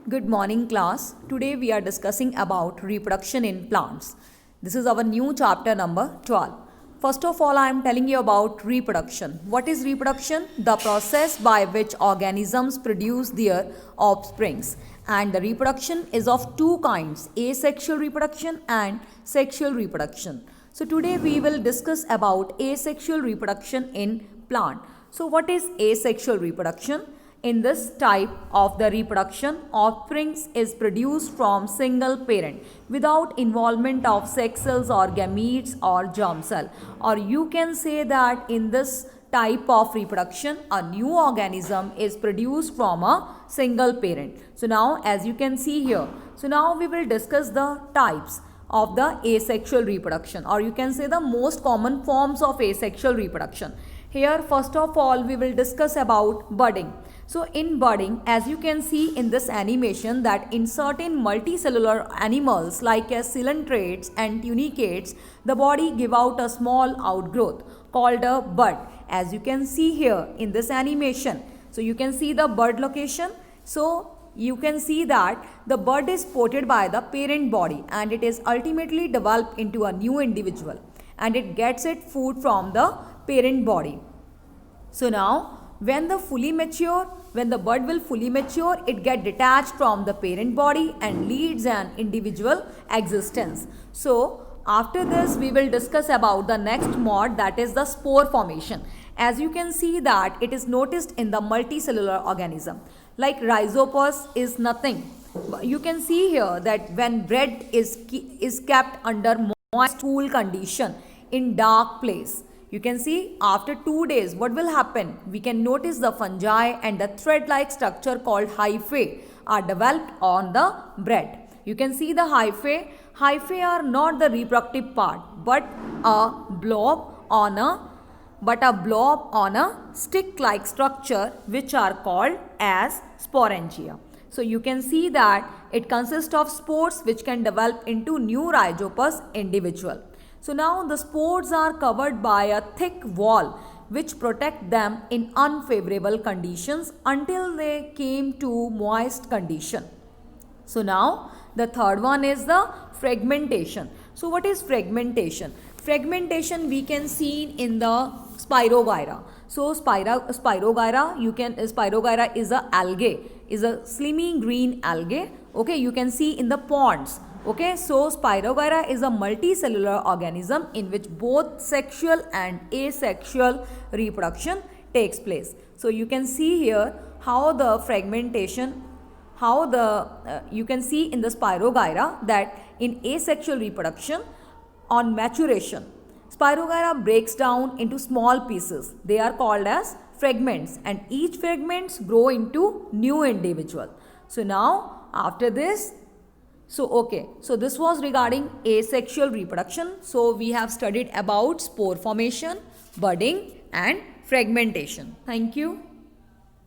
Good morning, class. Today we are discussing about reproduction in plants. This is our new chapter number 12. First of all, I am telling you about reproduction. What is reproduction? The process by which organisms produce their offsprings. And the reproduction is of two kinds, asexual reproduction and sexual reproduction. So today we will discuss about asexual reproduction in plant. So what is asexual reproduction? In this type of the reproduction, offsprings is produced from single parent without involvement of sex cells or gametes or germ cell. Or you can say that in this type of reproduction, a new organism is produced from a single parent. So now as you can see here, so now we will discuss the types of the asexual reproduction, or you can say the most common forms of asexual reproduction. Here first of all we will discuss about budding. So in budding, as you can see in this animation, that in certain multicellular animals like as coelentrates and tunicates, the body give out a small outgrowth called a bud. As you can see here in this animation, so you can see the bud location. So you can see that the bud is supported by the parent body and it is ultimately developed into a new individual and it gets its food from the parent body. So now when the bud will fully mature, it get detached from the parent body and leads an individual existence. So after this we will discuss about the next mode, that is the spore formation. As you can see that it is noticed in the multicellular organism. Like rhizopus is nothing. You can see here that when bread is kept under moist cool condition in dark place, you can see after 2 days what will happen. We can notice the fungi and the thread-like structure called hyphae are developed on the bread. You can see the hyphae. Hyphae are not the reproductive part but a blob on a stick-like structure which are called as sporangia. So you can see that it consists of spores which can develop into new rhizopus individual. So now the spores are covered by a thick wall which protect them in unfavorable conditions until they came to moist condition. So now the third one is the fragmentation. So what is fragmentation? Fragmentation we can see in the Spirogyra. So Spirogyra is a algae, is a slimy green algae. Okay, you can see in the ponds. Okay, so Spirogyra is a multicellular organism in which both sexual and asexual reproduction takes place. So you can see here how the fragmentation, you can see in the Spirogyra that in asexual reproduction, on maturation, Spirogyra breaks down into small pieces. They are called as fragments and each fragments grow into new individual. So now after this, so this was regarding asexual reproduction. So we have studied about spore formation, budding and fragmentation. Thank you.